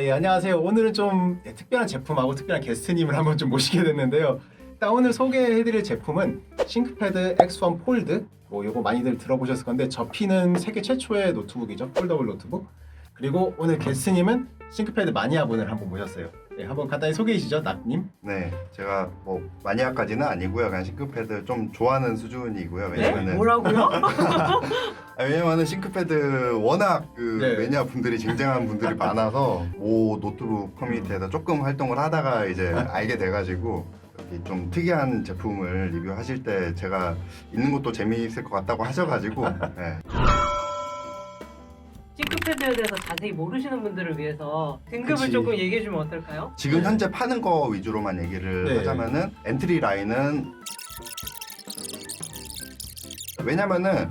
예, 안녕하세요. 오늘은 좀 특별한 제품하고 특별한 게스트님을 한번 좀 모시게 됐는데요. 일단 오늘 소개해드릴 제품은 싱크패드 X1 폴드. 요거 많이들 들어보셨을 건데 접히는 세계 최초의 노트북이죠. 폴더블 노트북. 그리고 오늘 게스트님은 싱크패드 마니아분을 한번 모셨어요. 네, 한번 간단히 소개해 주시죠, 낙님. 네, 제가 뭐 마니아까지는 아니고요. 그냥 싱크패드 좀 좋아하는 수준이고요. 네? 왜냐면은 뭐라고요? 왜냐면은 싱크패드 워낙 네. 매니아 분들이 쟁쟁한 분들이 많아서 모 노트북 커뮤니티에서 조금 활동을 하다가 이제 알게 돼가지고 여기 좀 특이한 제품을 리뷰하실 때 제가 있는 것도 재미있을 것 같다고 하셔가지고 네. 싱크패드에 대해서 자세히 모르시는 분들을 위해서 등급을 그치. 조금 얘기해주면 어떨까요? 지금 현재 파는 거 위주로만 얘기를 네. 하자면은 엔트리 라인은 왜냐면은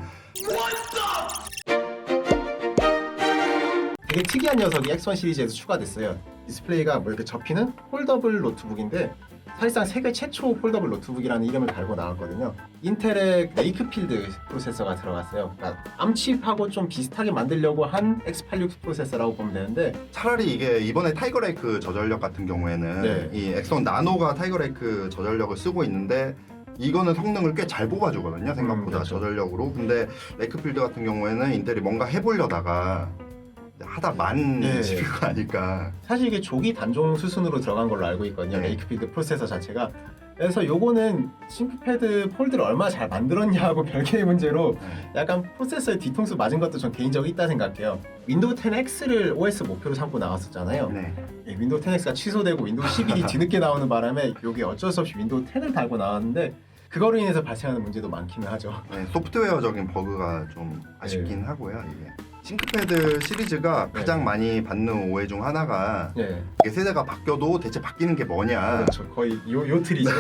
되게 특이한 녀석이 X1 시리즈에서 추가됐어요. 디스플레이가 이렇게 접히는 폴더블 노트북인데 사실상 세계 최초 폴더블 노트북이라는 이름을 달고 나왔거든요. 인텔의 레이크필드 프로세서가 들어갔어요. 그러니까 암칩하고 좀 비슷하게 만들려고 한 X86 프로세서라고 보면 되는데 차라리 이게 이번에 타이거레이크 저전력 같은 경우에는 네. 이 엑선 나노가 타이거레이크 저전력을 쓰고 있는데 이거는 성능을 꽤 잘 뽑아주거든요 생각보다 그렇죠. 저전력으로. 근데 레이크필드 같은 경우에는 인텔이 뭔가 해보려다가 하다 만 네. CPU가 아닐까. 사실 이게 조기 단종 수순으로 들어간 걸로 알고 있거든요. 네. 레이크필드 프로세서 자체가. 그래서 요거는 싱크패드 폴드를 얼마나 잘 만들었냐하고 별개의 문제로 약간 프로세서의 뒤통수 맞은 것도 전 개인적으로 있다 생각해요. 윈도우 10X를 OS 목표로 삼고 나왔었잖아요. 네. 윈도우 10X가 취소되고 윈도우 11이 뒤늦게 나오는 바람에 여기 어쩔 수 없이 윈도우 10을 달고 나왔는데 그거로 인해서 발생하는 문제도 많기는 하죠. 네, 소프트웨어적인 버그가 좀 아쉽긴 하고요. 이게 싱크패드 시리즈가 네. 가장 많이 받는 오해 중 하나가 예, 이게 세대가 바뀌어도 대체 바뀌는 게 뭐냐. 그렇죠. 거의 요 틀이죠.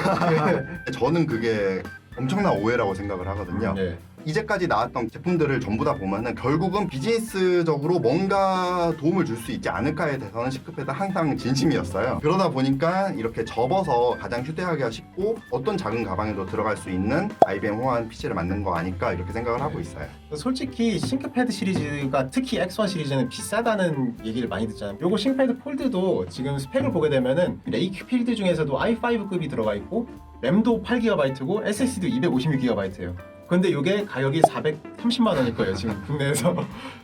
저는 그게 엄청난 오해라고 생각을 하거든요. 예. 이제까지 나왔던 제품들을 전부 다 보면은 결국은 비즈니스적으로 뭔가 도움을 줄 수 있지 않을까에 대해서는 싱크패드 항상 진심이었어요. 그러다 보니까 이렇게 접어서 가장 휴대하기가 쉽고 어떤 작은 가방에도 들어갈 수 있는 IBM 호환 PC를 만든 거 아닐까 이렇게 생각을 하고 있어요. 솔직히 싱크패드 시리즈가 특히 X1 시리즈는 비싸다는 얘기를 많이 듣잖아요. 요거 싱크패드 폴드도 지금 스펙을 보게 되면은 레이크필드 중에서도 i5급이 들어가 있고 램도 8GB고 SSD도 256GB예요. 근데 이게 가격이 430만 원일 거예요 지금 국내에서.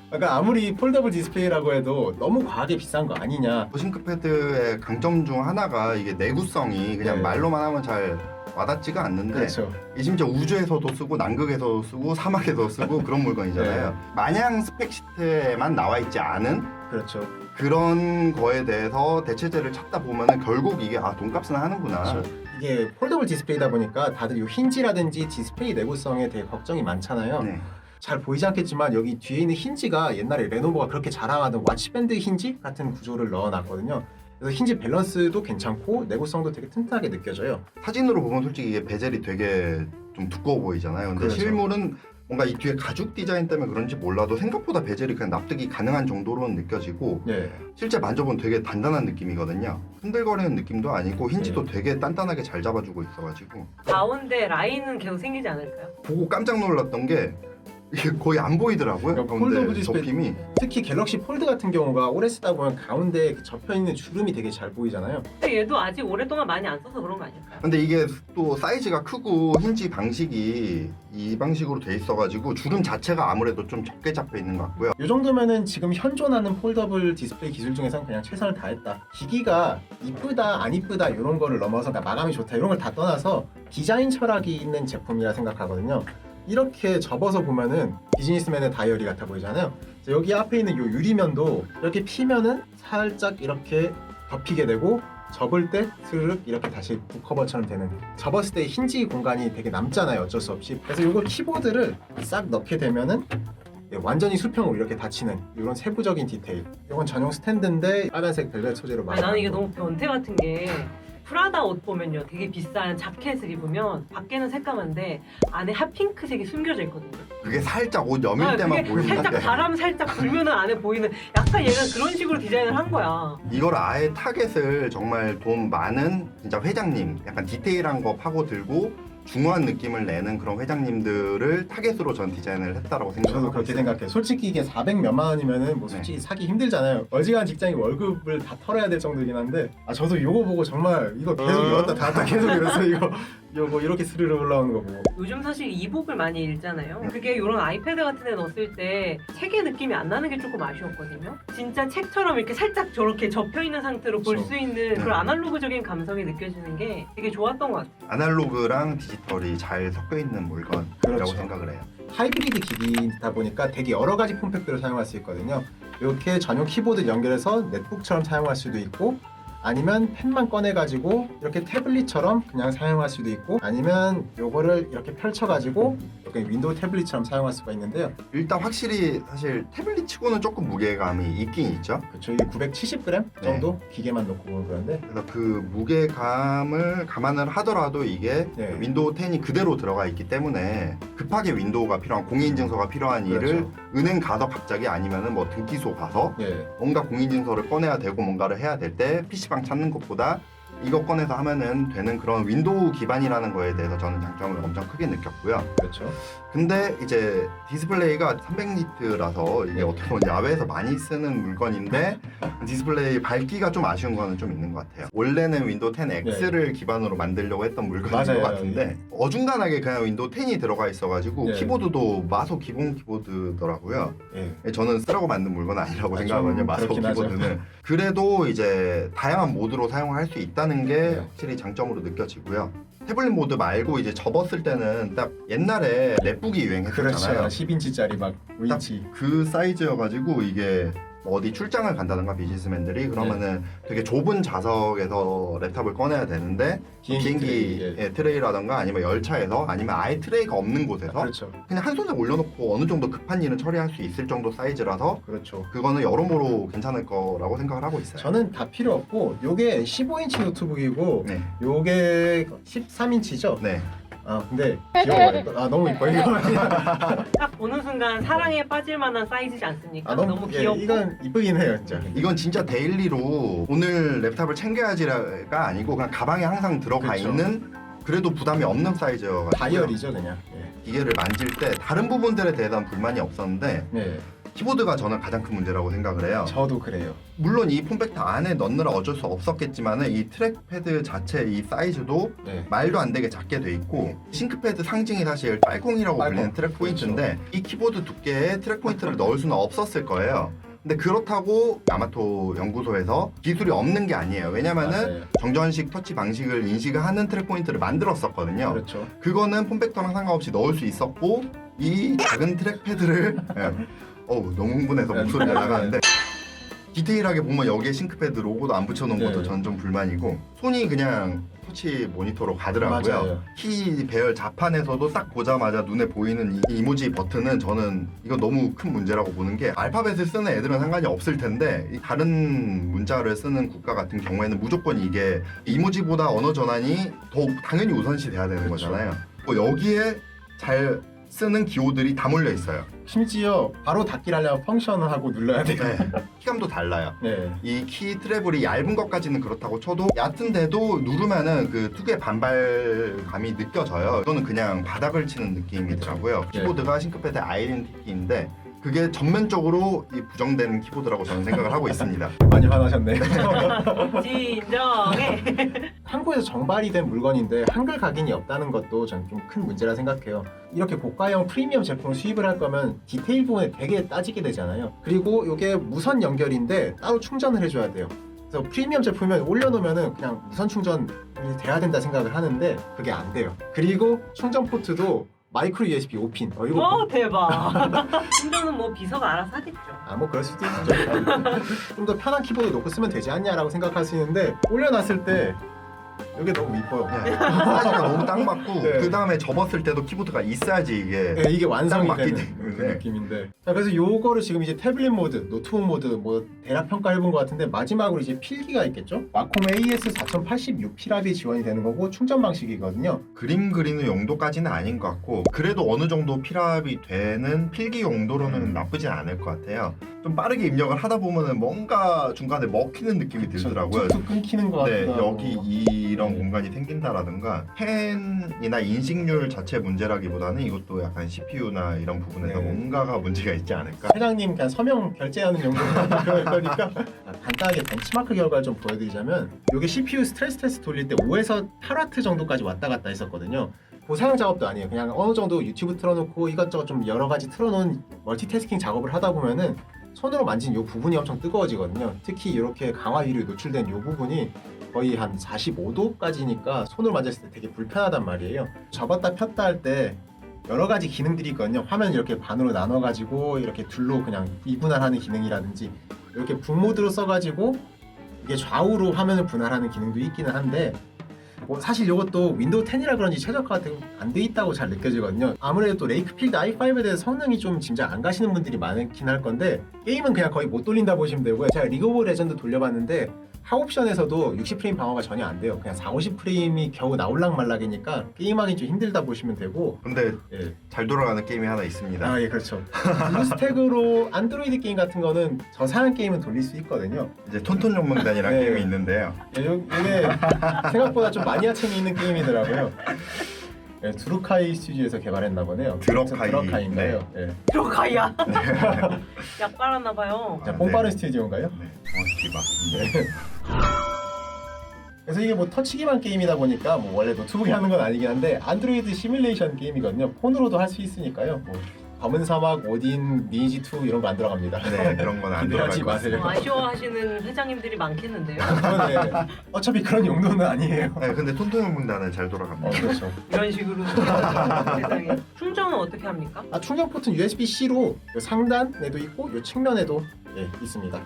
그러니까 아무리 폴더블 디스플레이라고 해도 너무 과하게 비싼 거 아니냐. 싱크패드의 강점 중 하나가 이게 내구성이 그냥 네. 말로만 하면 잘 와닿지가 않는데 그렇죠. 이 심지어 우주에서도 쓰고 남극에서도 쓰고 사막에서 쓰고 그런 물건이잖아요. 네. 마냥 스펙 시트에만 나와 있지 않은 그렇죠. 그런 거에 대해서 대체제를 찾다 보면은 결국 이게 돈값은 하는구나. 그렇죠. 이게 폴더블 디스플레이다 보니까 다들 이 힌지라든지 디스플레이 내구성에 대해 걱정이 많잖아요. 네. 잘 보이지 않겠지만 여기 뒤에 있는 힌지가 옛날에 레노버가 그렇게 자랑하던 와치밴드 힌지 같은 구조를 넣어놨거든요. 그래서 힌지 밸런스도 괜찮고 내구성도 되게 튼튼하게 느껴져요. 사진으로 보면 솔직히 이게 베젤이 되게 좀 두꺼워 보이잖아요. 근데 그렇죠. 실물은 뭔가 이 뒤에 가죽 디자인 때문에 그런지 몰라도 생각보다 베젤이 그냥 납득이 가능한 정도로는 느껴지고 네. 실제 만져보면 되게 단단한 느낌이거든요. 흔들거리는 느낌도 아니고 힌지도 되게 단단하게 잘 잡아주고 있어가지고 가운데 라인은 계속 생기지 않을까요? 보고 깜짝 놀랐던 게 이게 거의 안 보이더라고요. 그러니까 가운데 폴더블 디스플레이- 접힘이. 특히 갤럭시 폴드 같은 경우가 오래 쓰다 보면 가운데 접혀있는 주름이 되게 잘 보이잖아요. 근데 얘도 아직 오랫동안 많이 안 써서 그런 거 아닐까요? 근데 이게 또 사이즈가 크고 힌지 방식이 이 방식으로 돼 있어가지고 주름 자체가 아무래도 좀 적게 잡혀 있는 것 같고요. 이 정도면은 지금 현존하는 폴더블 디스플레이 기술 중에서는 그냥 최선을 다했다. 기기가 이쁘다 안 이쁘다 이런 거를 넘어서 그러니까 마감이 좋다 이런 걸 다 떠나서 디자인 철학이 있는 제품이라 생각하거든요. 이렇게 접어서 보면은 비즈니스맨의 다이어리 같아 보이잖아요. 그래서 여기 앞에 있는 이 유리면도 이렇게 피면은 살짝 이렇게 덮이게 되고 접을 때 스르륵 이렇게 다시 북커버처럼 되는, 접었을 때 힌지 공간이 되게 남잖아요 어쩔 수 없이. 그래서 이거 키보드를 싹 넣게 되면은 완전히 수평으로 이렇게 닫히는 이런 세부적인 디테일. 이건 전용 스탠드인데 빨간색 벨벳 소재로 아니, 나는 이게 마감하고. 너무 변태 같은 게 프라다 옷 보면요 되게 비싼 자켓을 입으면 밖에는 새까만데 안에 핫핑크색이 숨겨져 있거든요. 그게 살짝 옷 여밀 때만 그게 살짝 보이는데 바람 살짝 불면은 안에 보이는, 약간 얘가 그런 식으로 디자인을 한 거야. 이걸 아예 타겟을 정말 돈 많은 진짜 회장님 약간 디테일한 거 파고 들고 중후한 느낌을 내는 그런 회장님들을 타겟으로 전 디자인을 했다라고 저도 생각하고 그렇게 있어요. 생각해요. 솔직히 이게 400몇만 원이면은 뭐 솔직히 사기 힘들잖아요. 어지간한 직장이 월급을 다 털어야 될 정도이긴 한데 저도 이거 보고 정말 이거 계속 열었다 닫았다 계속 이래서 이거 뭐 이렇게 스르르 올라오는 거 보고 요즘 사실 이북을 많이 읽잖아요. 그게 이런 아이패드 같은 데 넣었을 때 책의 느낌이 안 나는 게 조금 아쉬웠거든요. 진짜 책처럼 이렇게 살짝 저렇게 접혀 있는 상태로 볼 그렇죠. 수 있는 그런 아날로그적인 감성이 느껴지는 게 되게 좋았던 것 같아요. 아날로그랑 디지털이 잘 섞여 있는 물건이라고 그렇죠. 생각을 해요. 하이브리드 기기다 보니까 되게 여러 가지 폼팩트를 사용할 수 있거든요. 이렇게 전용 키보드 연결해서 넷북처럼 사용할 수도 있고 아니면 펜만 꺼내가지고 이렇게 태블릿처럼 그냥 사용할 수도 있고 아니면 요거를 이렇게 펼쳐가지고 이렇게 윈도우 태블릿처럼 사용할 수가 있는데요. 일단 확실히 사실 태블릿 치고는 조금 무게감이 있긴 있죠. 그렇죠. 이게 970g 정도 기계만 놓고 그런데 그래서 그 무게감을 감안을 하더라도 이게 네. 윈도우 10이 그대로 들어가 있기 때문에 급하게 윈도우가 필요한 공인인증서가 필요한 일을 그렇죠. 은행 가서 갑자기 아니면은 뭐 등기소 가서 예. 뭔가 공인인증서를 꺼내야 되고 뭔가를 해야 될 때 PC방 찾는 것보다 이거 꺼내서 하면은 되는 그런 윈도우 기반이라는 거에 대해서 저는 장점을 엄청 크게 느꼈고요. 그렇죠. 근데 이제 디스플레이가 300니트라서 이게 어떻게 보면 야외에서 많이 쓰는 물건인데 디스플레이 밝기가 좀 아쉬운 거는 좀 있는 것 같아요. 원래는 윈도우 10X를 기반으로 만들려고 했던 물건인 맞아요. 것 같은데 어중간하게 그냥 윈도우 10이 들어가 있어가지고 네. 키보드도 마소 기본 키보드더라고요. 예. 저는 쓰라고 만든 물건은 아니라고 생각하거든요. 좀 마소 그렇긴 하죠. 키보드는. 그래도 이제 다양한 모드로 사용할 수 있다는 게 네. 확실히 장점으로 느껴지고요. 태블릿 모드 말고 이제 접었을 때는 딱 옛날에 넷북이 유행했었잖아요. 그렇죠. 10인치짜리 막 5인치. 그 사이즈여가지고 이게 뭐 어디 출장을 간다든가 비즈니스맨들이 그러면은 되게 좁은 좌석에서 랩탑을 꺼내야 되는데 비행기 트레이, 트레이라든가 아니면 열차에서 아니면 아예 트레이가 없는 곳에서 그렇죠. 그냥 한 손에 올려놓고 어느 정도 급한 일은 처리할 수 있을 정도 사이즈라서 그렇죠. 그거는 여러모로 괜찮을 거라고 생각을 하고 있어요. 저는 다 필요 없고 요게 15인치 노트북이고 네. 요게 13인치죠? 네. 근데 귀여워요. 너무 이뻐요. 이거. 딱 보는 순간 사랑에 빠질 만한 사이즈지 않습니까? 너무 예, 귀엽고 이건 이쁘긴 해요, 진짜. 이건 진짜 데일리로 오늘 랩탑을 챙겨야지가 아니고 그냥 가방에 항상 들어가 그쵸. 있는 그래도 부담이 없는 사이즈여가지고 다이어리죠, 그냥. 예. 기계를 만질 때 다른 부분들에 대한 불만이 없었는데 네, 키보드가 저는 가장 큰 문제라고 생각을 해요. 저도 그래요. 물론 이 폼팩트 안에 넣느라 어쩔 수 없었겠지만은 이 트랙패드 자체 이 사이즈도 네. 말도 안 되게 작게 돼 있고 싱크패드 상징이 사실 빨공이라고 빨공. 불리는 트랙 포인트인데 이 키보드 두께에 트랙 포인트를 넣을 수는 없었을 거예요. 근데 그렇다고 야마토 연구소에서 기술이 없는 게 아니에요. 왜냐면은 맞아요. 정전식 터치 방식을 인식하는 트랙 포인트를 만들었었거든요. 그렇죠. 그거는 폼팩터랑 상관없이 넣을 수 있었고 이 작은 트랙패드를 어우 너무 흥분해서 목소리가 나가는데 디테일하게 보면 여기에 싱크패드 로고도 안 붙여놓은 네. 것도 저는 좀 불만이고 손이 그냥 터치 모니터로 가더라고요. 맞아요. 키 배열 자판에서도 딱 보자마자 눈에 보이는 이 이모지 버튼은 저는 이거 너무 큰 문제라고 보는 게 알파벳을 쓰는 애들은 상관이 없을 텐데 이 다른 문자를 쓰는 국가 같은 경우에는 무조건 이게 이모지보다 언어 전환이 더 당연히 우선시 돼야 되는 그렇죠. 거잖아요. 여기에 잘 쓰는 기호들이 다 몰려 있어요. 심지어 바로 닫기를 하려면 펑션을 하고 눌러야 돼요. 네. 키감도 달라요. 네. 이 키 트래블이 얇은 것까지는 그렇다고 쳐도 얕은데도 누르면은 그 특유의 반발감이 느껴져요. 이거는 그냥 바닥을 치는 느낌이더라고요. 네. 키보드가 싱크패드 아이덴티티인데 그게 전면적으로 이 부정된 키보드라고 저는 생각을 하고 있습니다. 많이 화나셨네. 진정해. 한국에서 정발이 된 물건인데 한글 각인이 없다는 것도 저는 좀 큰 문제라 생각해요. 이렇게 고가형 프리미엄 제품을 수입을 할 거면 디테일 부분에 되게 따지게 되잖아요. 그리고 이게 무선 연결인데 따로 충전을 해줘야 돼요. 그래서 프리미엄 제품이면 올려놓으면 그냥 무선 충전이 돼야 된다 생각을 하는데 그게 안 돼요. 그리고 충전 포트도 마이크로 USB 5핀. 이거 대박. 충전은 뭐 비서가 알아서 하겠죠. 뭐 그럴 수도 있죠. 좀 더 편한 키보드 놓고 쓰면 되지 않냐라고 생각할 수 있는데 올려놨을 때 이게 너무 이뻐요. 네. 사이즈가 너무 딱 맞고 네. 그 다음에 접었을 때도 키보드가 있어야지 이게 네, 이게 완성이 딱 맞기 되는 그 때문에. 느낌인데. 자, 그래서 요거를 지금 이제 태블릿 모드, 노트북 모드 뭐 대략 평가해본 것 같은데 마지막으로 이제 필기가 있겠죠? 와콤 AS 4086 피랍이 지원이 되는 거고 충전 방식이거든요. 그림 그리는 용도까지는 아닌 것 같고 그래도 어느 정도 필압이 되는 필기 용도로는 나쁘진 않을 것 같아요. 좀 빠르게 입력을 하다 보면은 뭔가 중간에 먹히는 느낌이 들더라고요. 툭툭 끊기는 것 네, 같기도 하고. 여기 이런 그런 공간이 생긴다라든가 펜이나 인식률 자체 문제라기보다는 이것도 약간 CPU나 이런 부분에서 네. 뭔가가 문제가 있지 않을까? 회장님 그냥 서명 결제하는 용도니까 간단하게 벤치마크 결과를 좀 보여드리자면 이게 CPU 스트레스 테스트 돌릴 때 5에서 8W 정도까지 왔다 갔다 했었거든요. 그 사용 작업도 아니에요. 그냥 어느 정도 유튜브 틀어놓고 이것저것 좀 여러 가지 틀어놓은 멀티태스킹 작업을 하다 보면은 손으로 만진 이 부분이 엄청 뜨거워지거든요. 특히 이렇게 강화 유리 노출된 이 부분이 거의 한 45도까지니까 손으로 만졌을 때 되게 불편하단 말이에요. 접었다 폈다 할 때 여러 가지 기능들이 있거든요. 화면 이렇게 반으로 나눠가지고 이렇게 둘로 그냥 이분할하는 기능이라든지 이렇게 북모드로 써가지고 이게 좌우로 화면을 분할하는 기능도 있기는 한데 뭐 사실 이것도 윈도우 10이라 그런지 최적화가 안 돼 있다고 잘 느껴지거든요. 아무래도 또 레이크필드 i5에 대해서 성능이 좀 짐작 안 가시는 분들이 많긴 할 건데 게임은 그냥 거의 못 돌린다 보시면 되고요. 제가 리그 오브 레전드 돌려봤는데 하옵션에서도 60프레임 방어가 전혀 안 돼요. 그냥 40-50프레임이 겨우 나올락 말락이니까 게임하기 좀 힘들다 보시면 되고. 근데 예. 잘 돌아가는 게임이 하나 있습니다. 예, 그렇죠. 블루스택으로 안드로이드 게임 같은 거는 저사양 게임은 돌릴 수 있거든요. 이제 톤톤 전문단이라는 네. 게임이 있는데요. 예, 이게 생각보다 좀 마니아층이 있는 게임이더라고요. 예, 두루카이 스튜디오에서 개발했나 보네요. 드러카이인가요? 예. 들어가야. 약 빨았나 봐요. 자, 네. 뽕빠른 스튜디오인가요? 네, 정확히 맞습니다. 그래서 이게 뭐 터치기만 게임이다 보니까 뭐 원래 노트북에 하는 건 아니긴 한데 안드로이드 시뮬레이션 게임이거든요. 폰으로도 할 수 있으니까요. 뭐 검은 사막, 오딘, 리니지2 이런 거 안 들어갑니다. 네, 그런 건 안 들어갈 기대하지 것 같습니다. 마세요. 아쉬워하시는 회장님들이 많겠는데요. 그런데 어차피 그런 용도는 아니에요. 네, 근데 톤톤 전문단은 잘 돌아갑니다. 그렇죠. 이런 식으로 세상에. 충전은 어떻게 합니까? 충전 포트는 USB-C로 요 상단에도 있고 요 측면에도 예, 있습니다.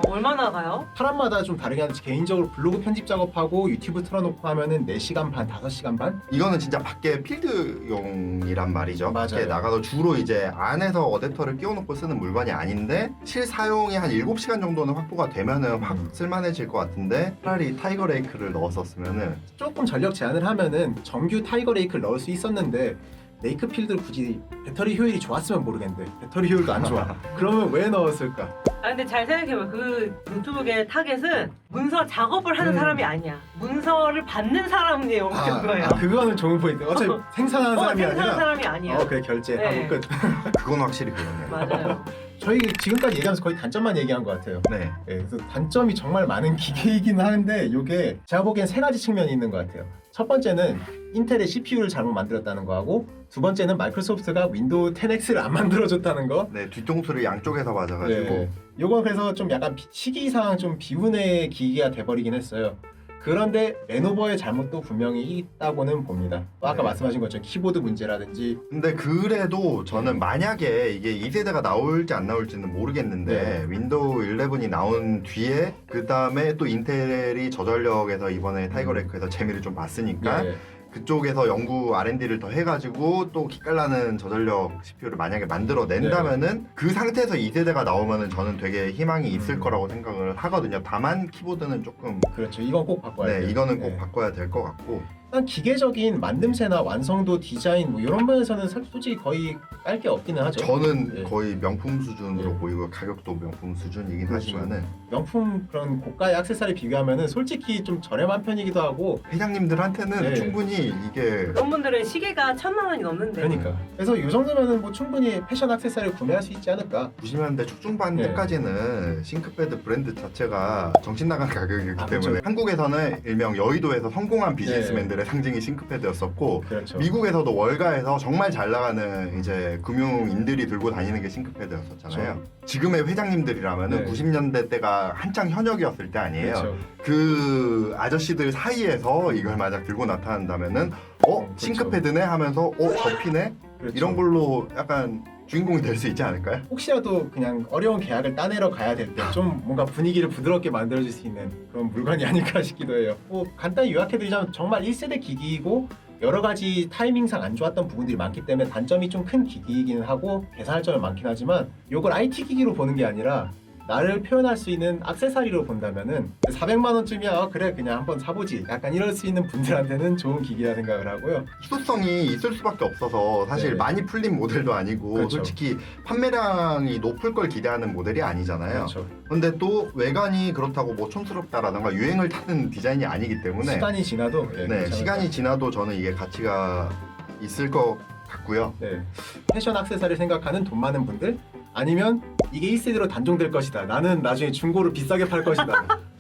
얼마나 가요? 사람마다 좀 다르게 하는지 개인적으로 블로그 편집 작업하고 유튜브 틀어놓고 하면은 4시간 반, 5시간 반? 이거는 진짜 밖에 필드용이란 말이죠. 맞아요. 밖에 나가서 주로 이제 안에서 어댑터를 끼워놓고 쓰는 물건이 아닌데 실사용이 한 7시간 정도는 확보가 되면은 확 쓸만해질 것 같은데 차라리 타이거 레이크를 넣었었으면은 조금 전력 제한을 하면은 정규 타이거 레이크를 넣을 수 있었는데 레이크 필드를 굳이 배터리 효율이 좋았으면 모르겠는데 배터리 효율도 안 좋아. 그러면 왜 넣었을까? 근데 잘 생각해봐. 그 노트북의 타겟은 문서 작업을 하는 사람이 아니야. 문서를 받는 사람의 목표인 거예요. 그거는 좋은 포인트. 어차피 생산하는 사람이 생산하는 아니라 사람이 아니야. 그래 결제하고 네. 끝. 그건 확실히 그러네요. 맞아요. 저희 지금까지 얘기하면서 거의 단점만 얘기한 것 같아요. 네. 예, 그래서 단점이 정말 많은 기계이긴 하는데 이게 제가 보기엔 3가지 측면이 있는 것 같아요. 첫 번째는 인텔의 CPU를 잘못 만들었다는 거하고 두 번째는 마이크로소프트가 윈도우 10X를 안 만들어줬다는 거. 네, 뒤통수를 양쪽에서 맞아가지고 네. 요건 그래서 좀 약간 시기상 좀 비운의 기기가 돼버리긴 했어요. 그런데 레노버의 잘못도 분명히 있다고는 봅니다. 아까 네. 말씀하신 것처럼 키보드 문제라든지 근데 그래도 저는 만약에 이게 2세대가 나올지 안 나올지는 모르겠는데 네. 윈도우 11이 나온 뒤에 그 다음에 또 인텔이 저전력에서 이번에 타이거 레이크에서 재미를 좀 봤으니까 예, 그쪽에서 연구 R&D를 더 해가지고 또 기깔나는 저전력 CPU를 만약에 만들어낸다면은 그 상태에서 2세대가 나오면은 저는 되게 희망이 있을 거라고 생각을 하거든요. 다만 키보드는 조금 그렇죠. 이건 꼭 바꿔야 돼요. 이거는 꼭 예. 바꿔야 될 것 같고 일단 기계적인 만듦새나 완성도, 디자인 뭐 이런 면에서는 솔직히 거의 깔 게 없기는 하죠. 저는 예. 거의 명품 수준으로 예. 보이고 가격도 명품 수준이긴 그렇죠. 하지만은 명품 그런 고가의 액세서리 비교하면은 솔직히 좀 저렴한 편이기도 하고 회장님들한테는 네. 충분히 이게 그런 분들은 시계가 1,000만 원이 넘는데. 그러니까 그래서 이 정도면은 뭐 충분히 패션 액세서리를 구매할 수 있지 않을까. 90년대 초중반 네. 때까지는 싱크패드 브랜드 자체가 정신 나간 가격이기 때문에 그렇죠. 한국에서는 일명 여의도에서 성공한 비즈니스맨들의 네. 상징이 싱크패드였었고 그렇죠. 미국에서도 월가에서 정말 잘 나가는 이제 금융인들이 들고 다니는 게 싱크패드였었잖아요. 지금의 회장님들이라면은 네. 90년대 때가 한창 현역이었을 때 아니에요. 그렇죠. 그 아저씨들 사이에서 이걸 만약 들고 나타난다면은 그렇죠. 싱크패드네 하면서 접히네 그렇죠. 이런 걸로 약간 주인공이 될 수 있지 않을까요? 혹시라도 그냥 어려운 계약을 따내러 가야 될 때 좀 뭔가 분위기를 부드럽게 만들어줄 수 있는 그런 물건이 아닐까 싶기도 해요. 뭐 간단히 요약해드리자면 정말 1세대 기기이고 여러 가지 타이밍상 안 좋았던 부분들이 많기 때문에 단점이 좀 큰 기기이기는 하고 개선할 점이 많긴 하지만 이걸 IT 기기로 보는 게 아니라 나를 표현할 수 있는 액세서리로 본다면은 400만 원쯤이야 그래 그냥 한번 사보지 약간 이럴 수 있는 분들한테는 좋은 기기라 생각을 하고요. 희소성이 있을 수밖에 없어서 사실 네. 많이 풀린 모델도 아니고 그렇죠. 솔직히 판매량이 높을 걸 기대하는 모델이 아니잖아요. 그렇죠. 근데 또 외관이 그렇다고 뭐 촌스럽다라던가 유행을 타는 디자인이 아니기 때문에 시간이 지나도 네, 괜찮을 시간이 지나도 저는 이게 가치가 있을 것 같고요. 네. 패션 액세서리 생각하는 돈 많은 분들 아니면 이게 1세대로 단종될 것이다. 나는 나중에 중고로 비싸게 팔 것이다.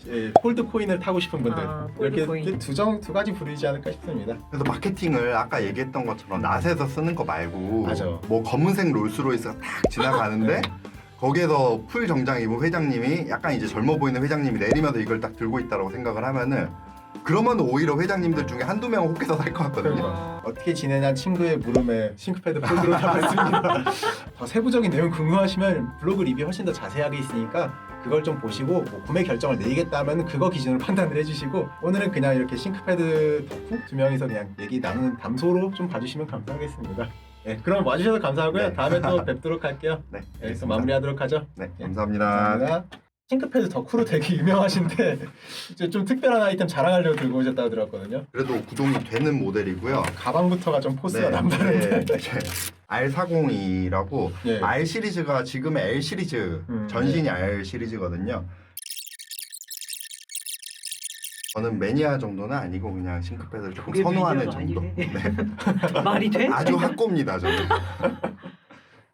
예, 폴드 코인을 타고 싶은 분들 폴드 이렇게 코인. 두 가지 부류이지 않을까 싶습니다. 그래서 마케팅을 아까 얘기했던 것처럼 낫에서 쓰는 거 말고 맞아. 뭐 검은색 롤스로이스가 딱 지나가는데 네. 거기에서 풀 정장 입은 회장님이 약간 이제 젊어 보이는 회장님이 내리면서 이걸 딱 들고 있다고 생각을 하면은 그러면 오히려 회장님들 중에 한두 명은 혹해서 살 것 같거든요. 어, 어떻게 지내냐 친구의 물음에 싱크패드 폴드로 담았습니다. 더 세부적인 내용 궁금하시면 블로그 리뷰 훨씬 더 자세하게 있으니까 그걸 좀 보시고 뭐 구매 결정을 내리겠다 하면 그거 기준으로 판단을 해주시고 오늘은 그냥 이렇게 싱크패드 덕후 두 명이서 그냥 얘기 나누는 담소로 좀 봐주시면 감사하겠습니다. 네, 그럼 와주셔서 감사하고요. 네. 다음에 또 뵙도록 할게요. 네, 여기서 알겠습니다. 마무리하도록 하죠. 네, 네, 감사합니다. 감사합니다. 싱크패드 덕후로 되게 유명하신데 이제 좀 특별한 아이템 자랑하려고 들고 오셨다고 들었거든요. 그래도 구동이 되는 모델이고요. 가방부터가 좀 포스가 남다른데. R40이라고 예. R 시리즈가 지금의 L 시리즈 전신이 R 시리즈거든요. 저는 매니아 정도는 아니고 그냥 싱크패드를 조금 그게 선호하는 매니아가 정도. 아니네. 네. 말이 돼? 아주 학고입니다 저는.